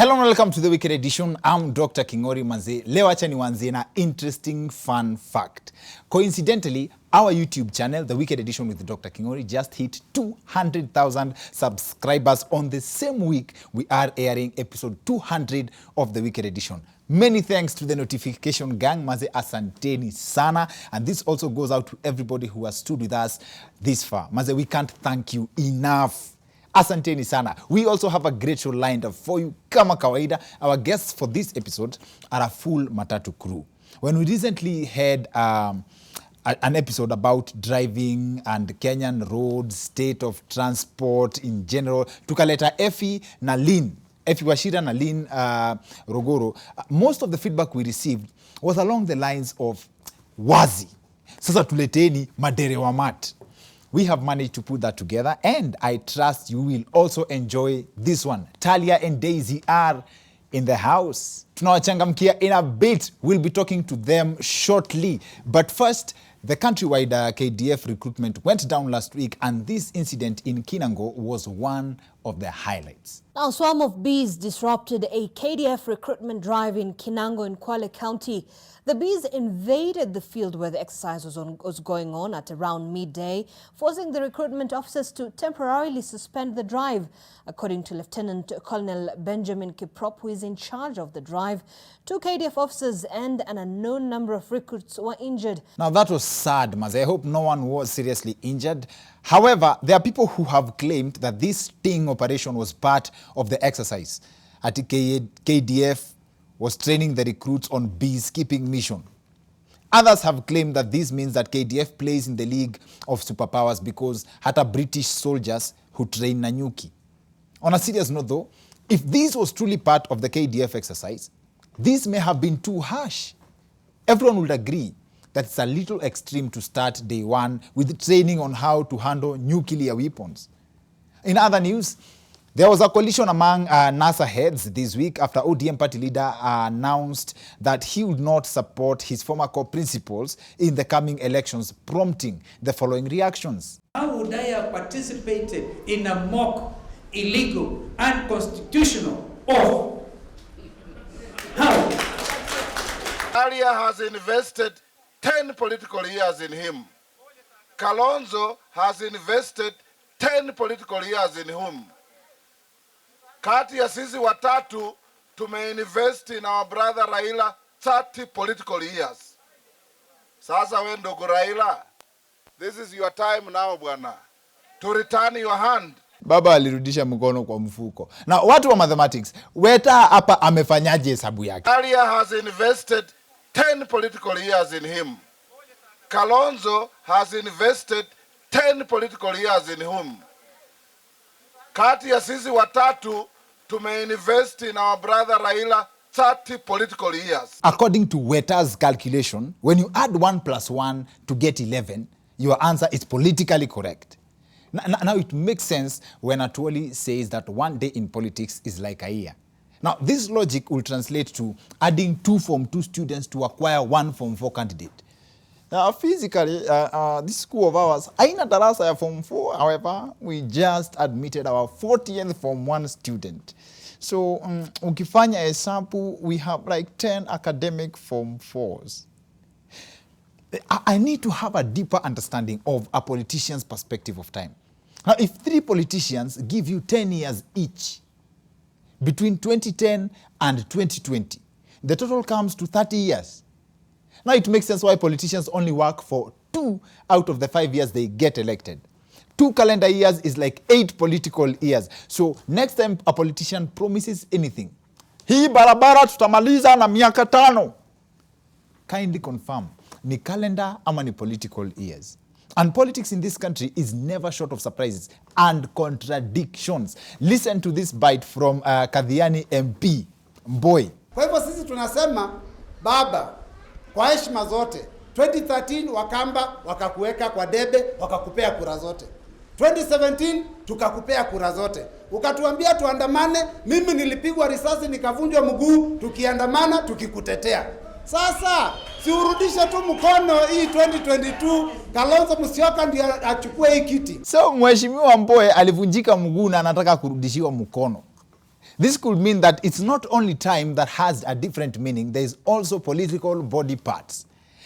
Hello and welcome to the Wicked Edition. I'm Dr. Kingori Manze. Leo acha niwaanzie na interesting fun fact. Coincidentally, our YouTube channel, The Wicked Edition with Dr. Kingori, just hit 200,000 subscribers on the same week we are airing episode 200 of The Wicked Edition. Many thanks to the notification gang, Maze asanteni sana. And this also goes out to everybody who has stood with us this far. Maze, we can't thank you enough. Asanteni sana. We also have a great show lined up for you. Kama kawaida, our guests for this episode are a full Matatu crew. When we recently had an episode about driving and Kenyan roads, state of transport in general, tukaleta Effie na Lynn. Effie Washira na Lynn Rogoro. Most of the feedback we received was along the lines of wazi. Sasa tuleteni madere wa mat. We have managed to put that together, and I trust you will also enjoy this one. Talia and Daisy are in the house. Tunawachangamkia in a bit. We'll be talking to them shortly. But first, the countrywide KDF recruitment went down last week, and this incident in Kinango was one of the highlights. Now, a swarm of bees disrupted a KDF recruitment drive in Kinango in Kwale County. The bees invaded the field where the exercise was going on at around midday, forcing the recruitment officers to temporarily suspend the drive. According to Lieutenant Colonel Benjamin Kiprop, who is in charge of the drive, 2 KDF officers and an unknown number of recruits were injured. Now, that was sad, Maz. I hope no one was seriously injured. However, there are people who have claimed that this sting operation was part of the exercise. At KDF was training the recruits on beekeeping mission. Others have claimed that this means that KDF plays in the league of superpowers because hata British soldiers who train Nanyuki. On a serious note though, if this was truly part of the KDF exercise, this may have been too harsh. Everyone would agree that it's a little extreme to start day one with training on how to handle nuclear weapons. In other news, there was a collision among NASA heads this week after ODM party leader announced that he would not support his former core principles in the coming elections, prompting the following reactions. How would I have participated in a mock, illegal, unconstitutional oath? How? Talia has invested 10 political years in him. Kalonzo has invested 10 political years in him. Kati ya sisi watatu tumeinvest in our brother Raila 30 political years. Sasa we ndugu Raila, this is your time now bwana, to return your hand. Baba alirudisha mkono kwa mfuko. Na watu wa mathematics, Weta hapa amefanyaje hesabu yake? Talia has invested 10 political years in him. Kalonzo has invested 10 political years in him. Kati ya sisi watatu invest in our brother Raila 30 political years. According to Weta's calculation, when you add 1 plus 1 to get 11, your answer is politically correct. Now it makes sense when Atwoli says that one day in politics is like a year. Now this logic will translate to adding 2 Form 2 students to acquire 1 Form 4 candidate. Now, physically, this school of ours, aina darasa ya Form 4, however, we just admitted our 40th Form 1 student. So, ukifanya hesabu, we have like 10 academic Form 4s. I need to have a deeper understanding of a politician's perspective of time. Now, if 3 politicians give you 10 years each, between 2010 and 2020, the total comes to 30 years. Now it makes sense why politicians only work for 2 out of the 5 years they get elected. 2 calendar years is like 8 political years. So next time a politician promises anything, hii barabara tutamaliza na miaka 5. Kindly confirm, ni calendar ama ni political years. And politics in this country is never short of surprises and contradictions. Listen to this bite from Kadhiani MP, Mboy. Kwa hivyo sisi tunasema baba, kwa heshima zote, 2013 wakamba wakakuweka kwa debe wakakupea kura zote. 2017 tukakupea kura zote. Ukatuambia tuandamane, mimi nilipigwa risasi nikavunjwa mguu tukiandamana tukikutetea. Sasa si urudishe tu mkono hii 2022 Kalonzo Musyoka ndio achukue hii kiti. So mheshimiwa Mbowe alivunjika mguu na anataka kurudishiwa mkono. This could mean that it's not only time that has a different meaning, there is also political body parts.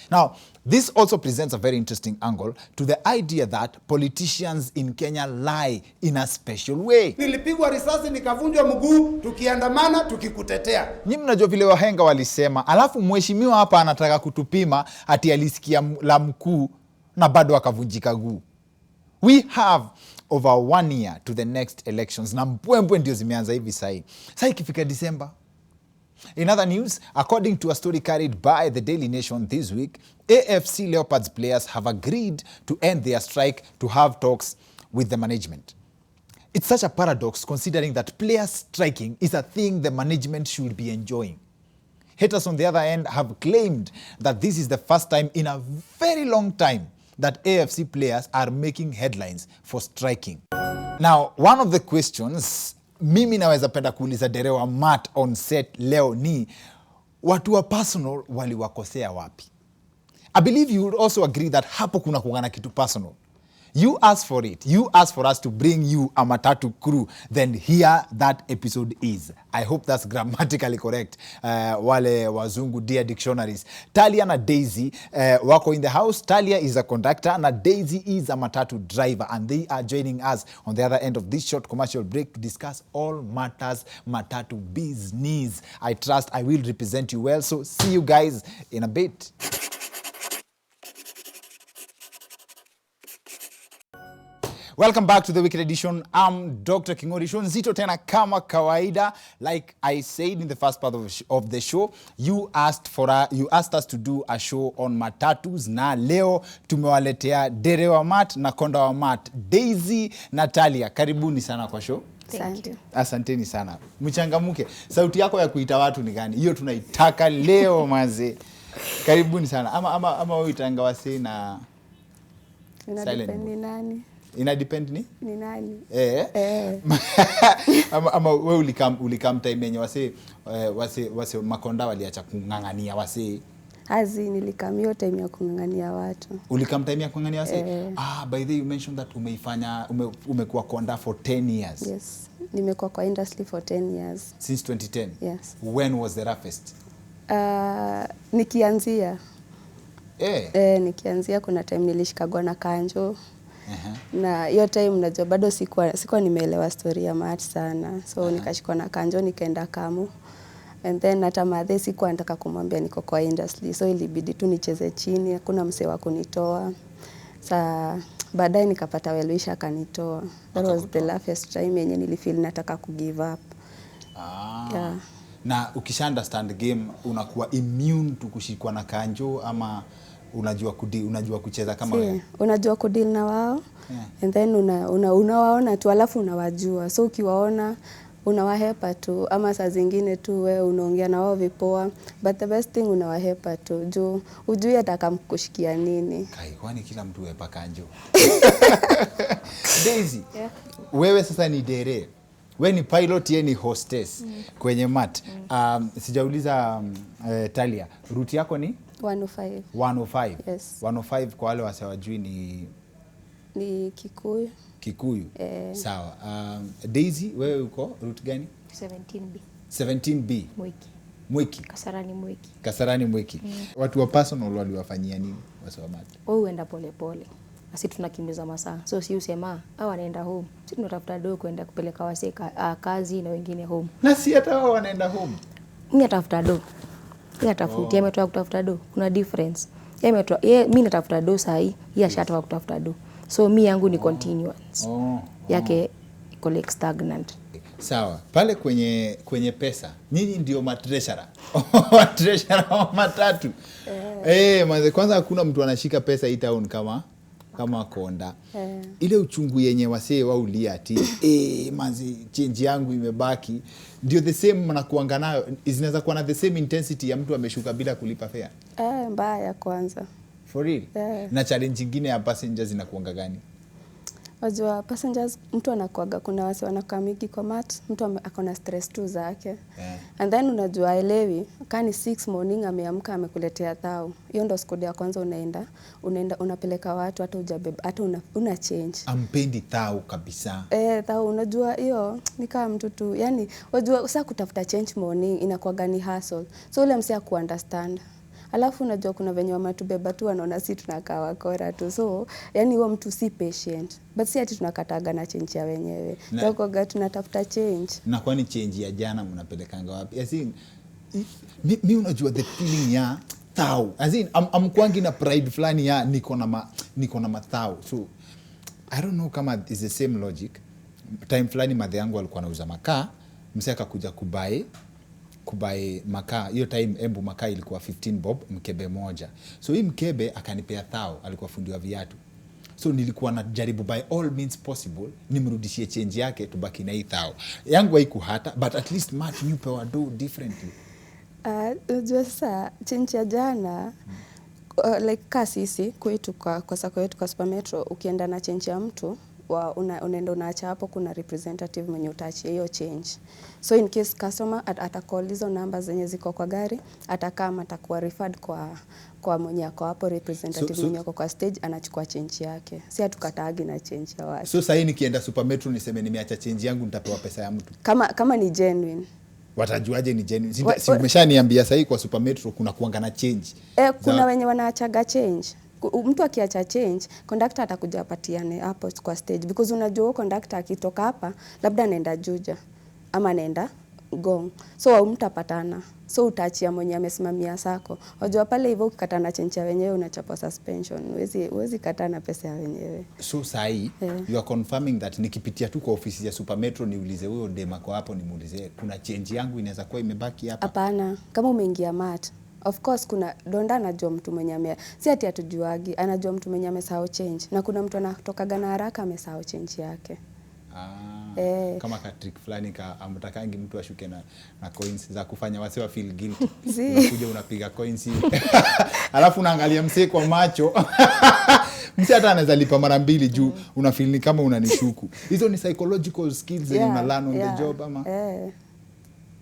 Now, this also presents a very interesting angle to the idea that politicians in Kenya lie in a special way. Nilipigwa risasi nikavunjwa mguu tukiandamana tukikutetea. Nyinyi mnajua vile wahenga walisema, alafu mheshimiwa hapa anataka kutupima ati alisikia la mkuu na bado akavunjika guu. We have over 1 year to the next elections na mbwembwe ndio zimeanza hivi sahi. Sahi ikifika December. In other news, according to a story carried by the Daily Nation this week, AFC Leopards players have agreed to end their strike to have talks with the management. It's such a paradox considering that players striking is a thing the management should be enjoying. Haters on the other end have claimed that this is the first time in a very long time that AFC players are making headlines for striking. Now, one of the questions mimi naweza penda kuuliza Derewa Matt on set leo ni watu wa personal waliwakosea wapi? I believe you would also agree that hapo kuna kugana kitu personal. You asked for it. You asked for us to bring you a Matatu crew. Then here that episode is. I hope that's grammatically correct. Wale wazungu dear dictionaries. Talia na Daisy wako in the house. Talia is a conductor na Daisy is a Matatu driver. And they are joining us on the other end of this short commercial break to discuss all matters Matatu business. I trust I will represent you well. So see you guys in a bit. Welcome back to the Weekend Edition. I'm Dr. Kingori. Show nzito tena kama kawaida. Like I said in the first part of the show, you asked us to do a show on Matatus na leo tumewaletea Derewa Matt na Konda Matt, Daisy na Talia. Karibuni sana kwa show. Thank you. Asanteni sana. Mchangamuke. Sauti yako ya kuita watu ni gani? Hiyo tunaitaka leo maze. Karibuni sana. Ama wewe itanga wase na silent. Ni nani? Ina depend ni nani? ama wewe ulikam time yenye wase makonda waliacha kungangania wase. Nilikam hiyo time ya kungangania watu. Ulikam time ya kungangania wase? By the way, you mentioned that umekuwa konda for 10 years. Yes. Nimekuwa kwa industry for 10 years. Since 2010? Yes. When was the roughest? Nikianzia. Nikianzia kuna time nilishikagwa na kanjo. Na hiyo time najua bado sikuwa nimeelewa story ya Matt sana. So nikashikwa na kanjo nikaenda Kamu. And then hata madhe sikuwa nataka kumwambia niko kwa industry. So ilibidi tu nicheze chini, hakuna msee wa kunitoa. Baadaye nikapata well-wisher akanitoa. That was the last time yenye nilifeel nataka kugive up. Yeah. Na ukisha understand game unakuwa immune to kushikwa na kanjo ama unajua kucheza kama wewe? Unajua kudeal na wao. Yeah. And then unawaona tu alafu unawajua. So ukiwaona unawahepa tu ama saa zingine tu wewe unaongea na wao vipoa, but the best thing unawahepa tu juu ujui atakamkushikia nini. Kwani kila mtu hepa kanjo. Daisy. Yeah. Wewe sasa ni dere. Wewe ni pilot, yeye ni hostess kwenye Matt. Sijauliza Talia, route yako ni 105. 105. Yes. 105 kwa wale wasewajui ni Kikuyu. Kikuyu. Sawa. Daisy, wewe uko route gani? 17B. 17B. Mwiki. Kasarani Mwiki. Watu wa personal waliwafanyia nini wasewa Matt? Wewe uenda pole pole. Sisi tunakimbiza masaa. So si usema wanaenda home. Sisi tunatafuta dogo kwenda kupeleka wase kazi na wengine home. Na si hata wao wanaenda home. Mimi natafuta dogo. Yeye atafutia, ametoka kutafuta do. Kuna difference. Mimi natafuta do saa hii, yeye ashatoka kutafuta do. So mimi yangu ni continuous. Yake iko like stagnant. Sawa. Pale kwenye pesa, nyinyi ndio matreasurer. Treasurer wa Matatu. Manze kwanza hakuna mtu anashika pesa hii town kama konda. Ile uchungu yenye wasee waulia ati manze change yangu imebaki, ndio the same mnakuanga nayo, inaweza kuwa na the same intensity ya mtu ameshuka bila kulipa fare. Mbaya kwanza. For real? Na challenge nyingine ya passengers inakuanga gani? Wajua passengers mtu anakuaga kuna wasi wanakamiki kwa mat, mtu akona stress tu zake. And then unajua elewi, kani 6 morning ameamka amekuletea thao. Hiyo ndo skodi ya kwanza unaenda unapeleka watu hata hujabeba hata una change. Ampendi thao kabisa. Thao unajua hiyo ni kama mtu tu. Yani wajua sasa kutafuta change morning inakuaga ni hustle. So ule msea ku understand. Alafu unajua kuna venye wamatubeba tu wanaona si tunakaa wakora tu. So yani huo mtu si patient. But si ati tunakataga na change ya wenyewe. Kwa tunatafuta change. Na kwani change ya jana mnapelekanga wapi? As in mi unajua the feeling ya thao. As in amkwangi na pride fulani ya niko na mathao. So I don't know kama is the same logic. Time fulani madhe yangu alikuwa anauza makaa, msee akakuja kubai makaa. Hiyo time embu makaa ilikuwa 15 bob mkebe moja. So hii mkebe akanipea thao, alikuwa fundi wa viatu. So nilikuwa najaribu by all means possible nimrudishie change yake tubaki na hii thao. Yangu haikuhata but at least Matt yupewa do differently. Unajua sasa change ya jana like kasisi kwetu kwa sako yetu kwa Supermetro ukienda na change ya mtu unaenda unaacha hapo kuna representative mwenye utaachia hiyo change. So in case customer atacall hizo numbers zenye ziko kwa gari atakama atakuwa referred kwa mwenye ako hapo representative mwenye ako kwa stage anachukua change yake. Si hatukataagi na change ya watu. So sasa nikienda Supermetro niseme nimeacha change yangu nitapewa pesa ya mtu. Kama ni genuine. Watajuaje ni genuine? Si umeshaniambia sasa kwa Supermetro kuna kuanga na change. Kuna wenye wanaachaga change. Mtu akiacha change, conductor atakuja apatiane hapo kwa stage because unajua conductor akitoka hapa labda anaenda Juja ama anaenda Gong. So mtapatana. So utaachia mwenye amesimamia sako. Wajua pale hivyo ukikatana change ya wenyewe unachapa suspension. Huwezi katana pesa ya wenyewe. So sai you are confirming that nikipitia tu kwa ofisi ya Supermetro niulize huyo dema kwa hapo nimuulize kuna change yangu inaweza kuwa imebaki hapa? Hapana, kama umeingia mat. Of course kuna Donda anajua mtu mwenye si ati atujuagi, anajua mtu mwenye amesahau change na kuna mtu anatokaga na haraka amesahau change yake. Kama ka trick fulani amtakangi mtu ashuke na coins za kufanya wase wa feel guilty. Unakuja unapiga coins alafu unaangalia msee kwa macho. Msee hata anaweza lipa mara 2 juu una feel ni kama unanishuku. Hizo ni psychological skills zenye unalearn on the job ama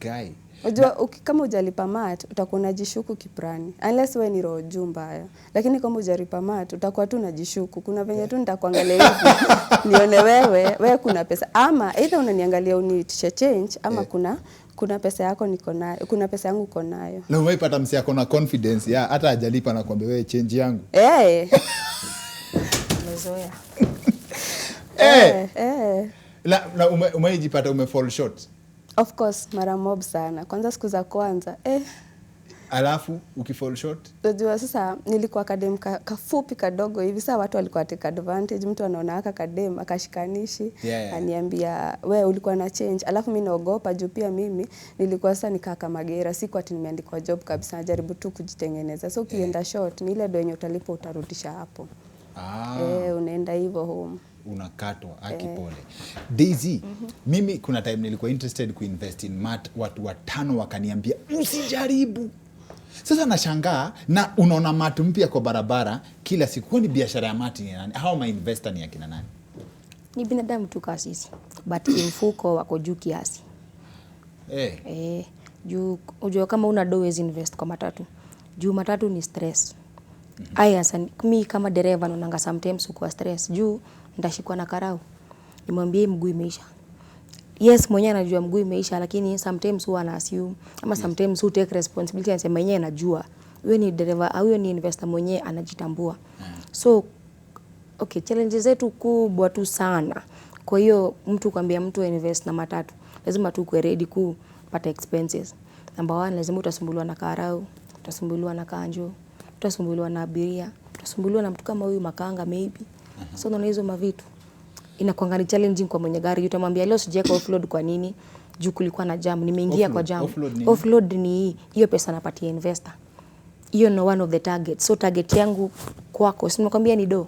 guy. Unajua kama hujalipa mat utakuwa unajishuku kiprani unless wewe ni roho mbaya. Lakini kama hujalipa mat utakuwa tu unajishuku. Kuna venye tu nitakuangalia hivi nione wewe kuna pesa ama either unaniangalia uniitisha change ama kuna pesa yako niko nayo, kuna pesa yangu uko nayo. Na umeipata msi yako na confidence ya hata hajalipa na kwambia wewe change yangu. Umezoea. Na umejipata fall short. Of course mara mob sana. Kwanza siku za kwanza alafu ukifall short unajua sasa nilikuwa kadem kafupi kadogo hivi sasa watu walikuwa take advantage mtu anaona aka kadem akashikanishi aniambia wewe ulikuwa na change alafu mimi naogopa juu pia mimi nilikuwa sasa nikaa kama gera siku ati nimeandikwa job kabisa najaribu tu kujitengeneza so ukienda short ni ile donyo utalipa utarudisha hapo unaenda hivyo home unakatwa akipole. Daisy, mimi kuna time nilikuwa interested kuinvest in mat, watu 5 wakaniambia usijaribu. Sasa nashangaa na unaona mat mpya kwa barabara kila siku. Kwani biashara ya mat ni nani? How my investor ni akina nani? Ni binadamu tu kasisi. But mfuko wako juu kiasi. Juu unajua kama una does invest kwa matatu. Juu matatu ni stress. Mimi kama dereva naonanga sometimes uko stress juu ndashikwa na karau. Nimwambie mguu imeisha. Yes, mwenyewe anajua mguu imeisha lakini sometimes huwa ana assume ama sometimes who take responsibility and say mwenyewe anajua. Wewe ni dereva au wewe ni investor mwenyewe anajitambua. So okay, challenges zetu kubwa tu sana. Kwa hiyo mtu kwambia mtu invest na matatu, lazima tu kuwe ready kupata expenses. Number 1 lazima utasumbuliwa na karau, utasumbuliwa na kanjo, utasumbuliwa na abiria, utasumbuliwa na mtu kama huyu makanga maybe. So unaona hizo mavitu inakuanga ni challenging kwa mwenye gari. Utamwambia leo sijeka offload kwa nini? Juu kulikuwa na jam, nimeingia kwa jam. Offload ni hiyo pesa napatia investor. Hiyo no one of the targets. So target yangu kwako, si nimekwambia ni do.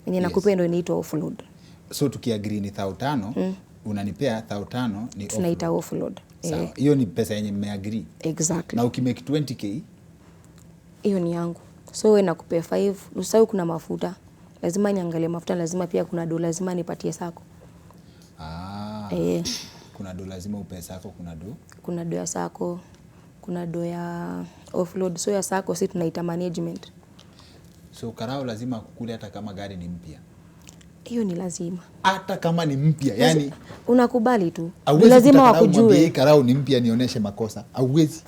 Yenye nakupea ndio inaitwa offload. So tukiagree ni 5,000, unanipea 5,000 ni offload. Tunaita offload. Sawa. Hiyo ni pesa yenye mmeagree. Exactly. Na ukimake 20k, hiyo ni yangu. So wewe nakupea 5, usahau kuna mafuta. lazima niangalie mafuta, lazima pia kuna do lazima nipatie sako. Kuna do lazima upe sako, kuna do ya sako, kuna do ya offload. So ya sako si tunaita management. So karao lazima kukule hata kama gari ni mpya. Hiyo ni lazima. Hata kama ni mpya, yani unakubali tu. Lazima wakujue. Karao ni mpya nionyeshe makosa. Hauwezi.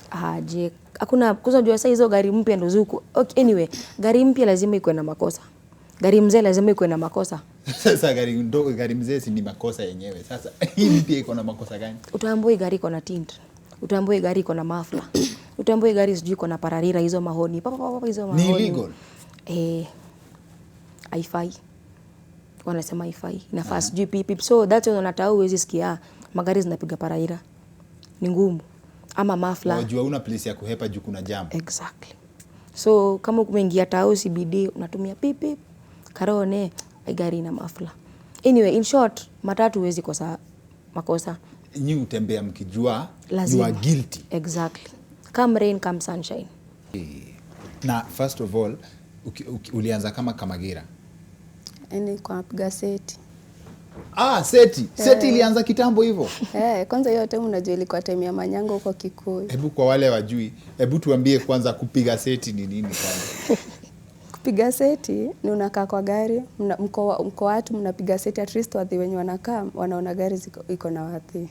Je, hakuna kuzojua sasa hizo gari mpya ndo zuku. Okay, anyway, gari mpya lazima ikuwe na makosa. Gari mzee lazima ikuwe na makosa. Sasa gari mzee si ni makosa yenyewe. Sasa hii mpya iko na makosa gani? Utaambua gari iko na tint. Utaambua gari iko na mafla. Utaambua gari sijui iko na pararira hizo mahoni. Papa hizo mahoni. Ni illegal. Haifai. Wanasema haifai. Inafaa sijui pip. So that's when unataka huwezi sikia magari zinapiga pararira. Ni ngumu. Ama mafla. Unajua una place ya kuhepa juu kuna jam. Exactly. So kama umeingia tao CBD unatumia pip. Karone gari na mafla. Anyway, in short, matatu huwezi kosa makosa. Nyi utembea mkijua lazima. You are guilty. Exactly. Come rain, come sunshine. Na first of all, ulianza kama Kamagira? Kwa napiga seti. Seti. Seti ilianza kitambo hivyo? Kwanza hiyo time unajua ilikuwa time ya manyango huko Kikuyu. Hebu kwa wale wajui, hebu tuambie kwanza kupiga seti ni nini kwanza? Kupiga seti ni unakaa kwa gari, mko watu mnapiga seti, at least watu wenye wanakaa wanaona gari iko na watu.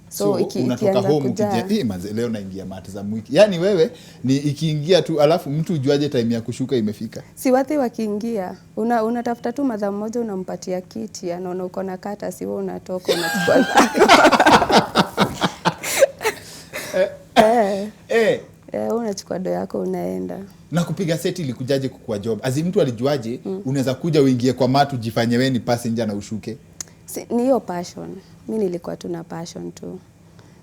So unatoka home ukija manze leo naingia mati za mwiki. Yaani wewe ni ikiingia tu alafu mtu ujuaje time ya kushuka imefika? Si watu wakiingia, unatafuta tu madam mmoja unampatia kiti, anaona uko na kata, si wewe unatoka unachukua. Unachukua do yako unaenda. Na kupiga seti ilikujaje kukua job? Azi mtu alijuaje unaweza kuja uingie kwa matu jifanye wewe ni passenger na ushuke? Ni hiyo passion. Mimi nilikuwa tu na passion tu.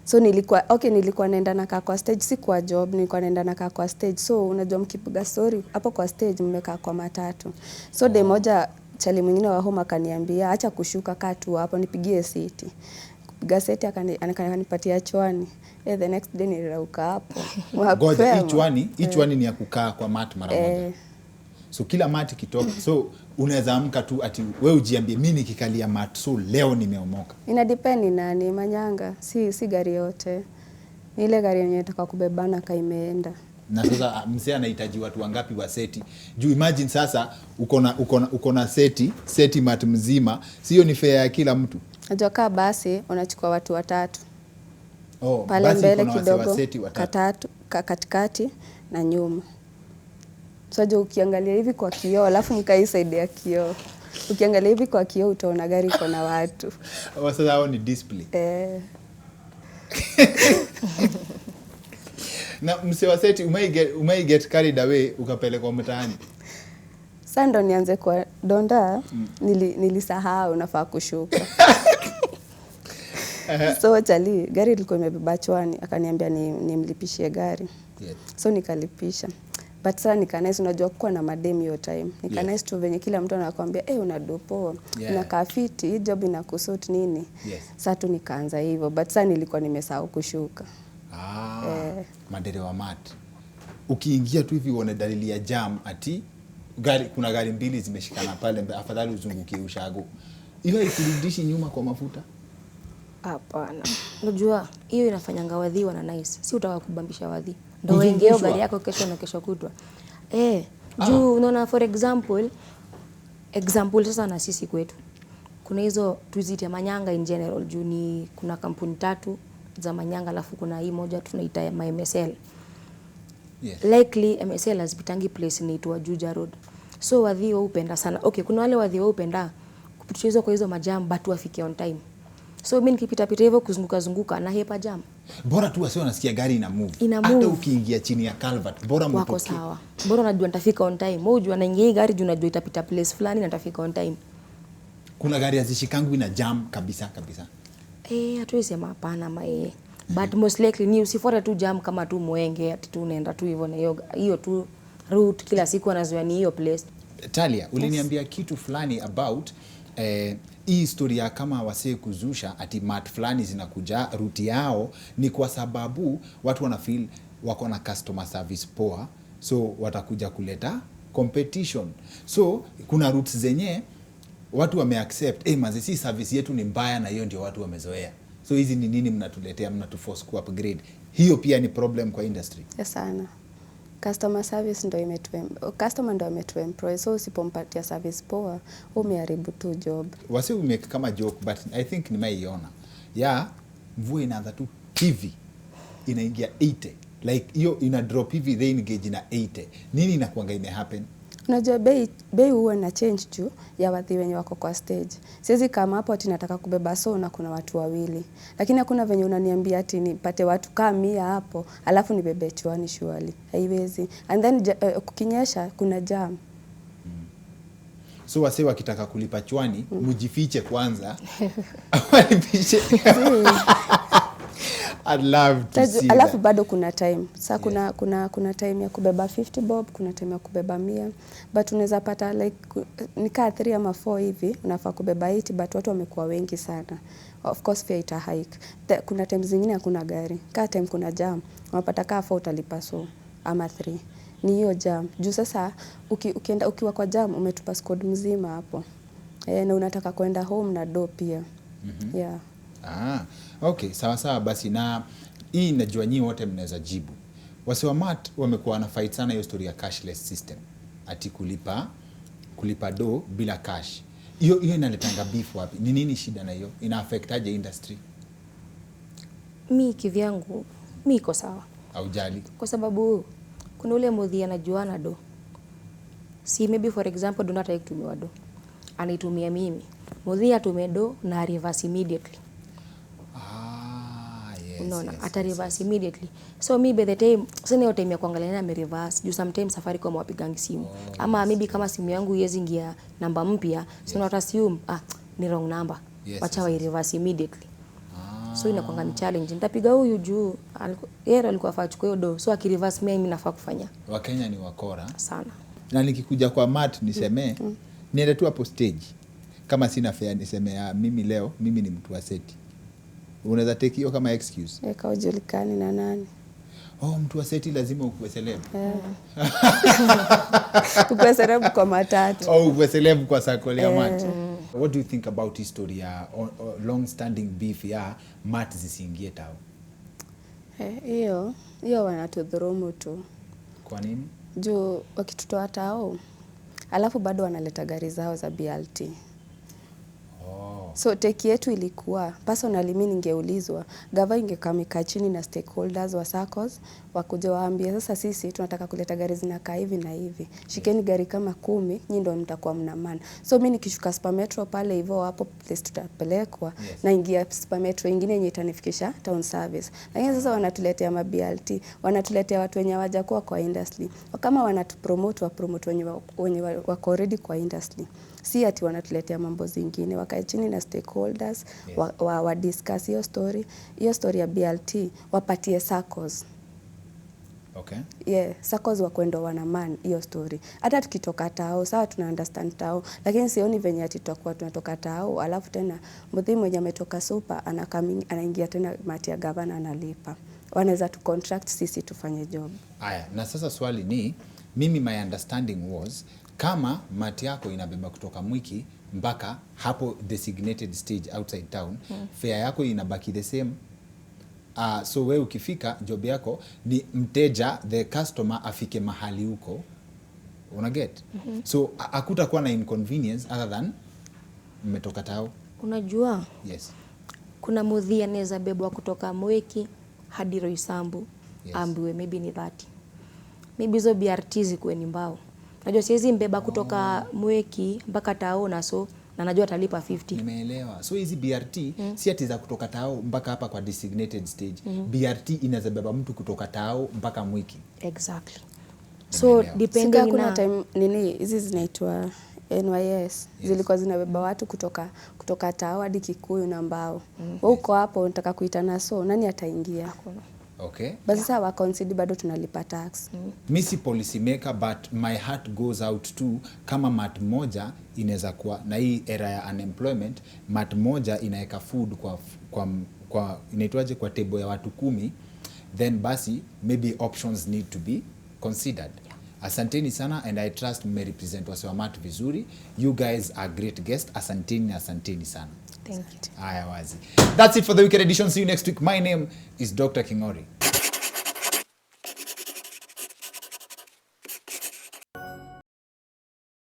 So nilikuwa naenda nakaa kwa stage, si kwa job, nilikuwa naenda nakaa kwa stage. So unajua mkipiga story hapo kwa stage mmekaa kwa matatu. So day moja chali mwingine wa home akaniambia acha kushuka, kaa tu hapo nipigie seti. Kupiga seti akanipatia chwani. The next day nilirauka hapo. Ngoja hii chwani ni ya kukaa kwa mat mara moja. So kila mat kitoka. So unaweza amka tu ati wewe ujiambie mimi nikikalia mat so leo nimeomoka. Ina depend nani manyanga, si gari yote. Ni ile gari yenye nataka kubebana kaimeenda. Na sasa mzee anahitaji watu wangapi wa seti? Juu imagine sasa uko na seti mat mzima, sio ni fare ya kila mtu. Unajua kaa basi unachukua watu watatu. Pale basi mbele kidogo, katikati na nyuma. So ukiangalia hivi kwa kioo, alafu mkai side ya kioo. Ukiangalia hivi kwa kioo utaona gari iko na watu. Sasa hao ni display. Na msewa seti umai get carried away ukapelekwa mtaani. Sasa ndo nianze kwa donda, nilisahau nafaa kushuka. So chali gari ilikuwa imebeba chwani, akaniambia nimlipishie gari. So nikalipisha. But sasa nikanaice, unajua kuwa na madem hiyo time. Nikanaice tu venye kila mtu anakuambia unadopo, unakaa fiti, hii job inakusuit nini. Sasa tu nikaanza hivyo, but sasa nilikuwa nimesahau kushuka. Madereva mat. Ukiingia tu hivi uone dalili ya jam ati kuna gari mbili zimeshikana pale, afadhali uzungukie ushago. Hiyo ikurudishi nyuma kwa mafuta? Hapana. Unajua hiyo inafanyanga wadhi wana nice. Si utaka kubambisha wadhi. Ndio wengeo gari yako kesho na kesho kutwa. Juu unaona for example sasa na sisi kwetu. Kuna hizo tuzite manyanga in general, juu ni kuna kampuni 3 za manyanga, alafu kuna hii moja tunaita MSL. Likely MSL hazipitangi place inaitwa Juja Road. So wadhi wao upenda sana. Okay, kuna wale wadhi wao upenda kupitia kwa hizo majam but wafike on time. So mimi nikipita hivyo kuzunguka na hepa jam. Bora tu wasio nasikia gari ina move. Hata ukiingia chini ya culvert bora mtoke. Wako sawa. Bora unajua nitafika on time. Wewe unajua naingia gari juu unajua itapita place fulani na nitafika on time. Kuna gari hazishikangu ina jam kabisa. Hatuwezi sema hapana but most likely ni usifuate tu jam kama tu mwenge ati tu unaenda tu hivyo na hiyo tu route kila siku anazoea ni hiyo place. Talia, uliniambia kitu fulani about hii historia kama wasee kuzusha ati mat fulani zinakuja route yao ni kwa sababu watu wana feel wako na customer service poa, so watakuja kuleta competition. So kuna routes zenye watu wameaccept, maze si service yetu ni mbaya na hiyo ndio watu wamezoea. So hizi ni nini mnatuletea, mnatuforce ku upgrade. Hiyo pia ni problem kwa industry. Yes, sana. Customer service customer ndo ametuemploy, so usipompatia service poa umeharibu tu job. Wasi umeke kama joke, but I think nimeiona. Mvua inaanza tu hivi inaingia 80. Like hiyo ina drop hivi rain gauge ina 80. Nini inakuanga happen? Unajua bei huwa na change juu ya watu wenye wako kwa stage. Siwezi kama hapo ati nataka kubeba na kuna watu wawili. Lakini hakuna venye unaniambia ati nipate watu kama 100 hapo alafu nibebe chwani surely. Haiwezi. And then kukinyesha kuna jam. So wase wakitaka kulipa chwani, mujifiche kwanza. Walipishe. I'd love to see alafu that. Bado kuna time. Sasa kuna time ya kubeba 50 bob, kuna time ya kubeba 100. But unaweza pata like nikaa 3 ama 4 hivi, unafaa kubeba 80 but watu wamekuwa wengi sana. Of course fare ita hike. Kuna time zingine hakuna gari. Kaa time kuna jam, unapata kaa 4 utalipa ama 3. Ni hiyo jam. Juu sasa ukienda ukiwa kwa jam umetupa squad mzima hapo. Na unataka kwenda home na do pia. Yeah. Okay, sawa basi, na hii najua nyinyi wote mnaweza jibu. Wase wa mat wamekuwa na fight sana hiyo story ya cashless system. Ati kulipa do bila cash. Hiyo inaletanga beef wapi? Ni nini shida na hiyo? Ina affect aje industry? Mi kivyangu iko sawa. Haujali. Kwa sababu kuna ule mudhi anajuana do. Si maybe for example do not like kutumia do. Anaitumia mimi. Mudhi atumie do na reverse immediately. Unaona, ata reverse immediately. So me by the time sina hiyo time ya kuangalia na reverse, juu sometimes Safaricom wapigangi simu. Ama maybe kama simu yangu iwezi ingia namba mpya, so not assume ni wrong number. Wacha wa reverse immediately. So inakuanga ni challenge. Nitapiga huyu juu yeye alikuwa afaa chukue do. So akireverse mimi nafaa kufanya. Wakenya ni wakora Sana. Na nikikuja kwa mat niseme niende tu hapo stage. Kama sina fare niseme mimi leo mimi ni mtu wa seti. Unaweza take hiyo kama excuse. Kaujulikani na nani? Mtu wa seti lazima ukuwe celeb. Ukuwe celeb kwa matatu. Ukuwe celeb kwa circle ya mat. What do you think about history ya long standing beef ya mat zisiingie tao? Hiyo wanatudhurumu tu. Kwa nini? Juu wakitutoa tao alafu bado wanaleta gari zao za BLT. So teki yetu ilikuwa personally mimi ningeulizwa gava ingekamika chini na stakeholders wa SACCOS wakuja waambie sasa sisi tunataka kuleta gari zinakaa hivi na hivi. Shikeni gari kama 10 nyinyi ndio mtakuwa mnamana. So mimi nikishuka Super Metro pale hivyo hapo place tutapelekwa na ingia Super Metro nyingine yenye itanifikisha town service. Lakini sasa wanatuletea BLT, wanatuletea watu wenye hawajakuwa kwa industry. Kama wanatupromote wenye wako already kwa industry. Si ati wanatuletea mambo zingine, wakae chini na stakeholders wa discuss hiyo story ya BLT, wapatie SACCOS. Okay. SACCOS wakwenda wanaman hiyo story. Hata tukitoka tao, sawa tuna understand tao, lakini sioni venye ati tutakuwa tunatoka tao, alafu tena mudhi mwenye ametoka super anaingia tena mati ya gavana analipa. Wanaweza tu contract sisi tufanye job. Aya, na sasa swali ni mimi my understanding was kama mati yako inabeba kutoka Mwiki mpaka hapo designated stage outside town, fare yako inabaki the same. So wewe ukifika job yako ni mteja, the customer afike mahali huko. Una get? So hakutakuwa na inconvenience other than mmetoka tao. Unajua? Yes. Kuna mudhi anaweza bebwa kutoka Mwiki hadi Roysambu, ambiwe maybe ni 30. Maybe hizo BRT zikuwe ni mbao. Najua siwezi mbeba kutoka Mweki mpaka tao na najua atalipa 50. Nimeelewa. So hizi BRT si ati za kutoka tao mpaka hapa kwa designated stage. BRT inazabeba mtu kutoka tao mpaka Mwiki. Exactly. So depending kuna time nini hizi zinaitwa NYS zilikuwa zinabeba watu kutoka tao hadi Kikuyu na Mbao. Wewe uko hapo unataka kuitana nani ataingia? Hakuna. Okay. Basi sasa wa consider bado tunalipa tax. Mimi si policy maker but my heart goes out to kama mat moja inaweza kuwa na hii era ya unemployment, mat moja inaweka food kwa inaitwaje kwa table ya watu 10, then basi maybe options need to be considered. Asanteni sana, and I trust mmerepresent wase wa Mat vizuri. You guys are great guests. Asanteni sana. Thank you. Aya wazi. That's it for the weekend edition. See you next week. My name is Dr. Kingori.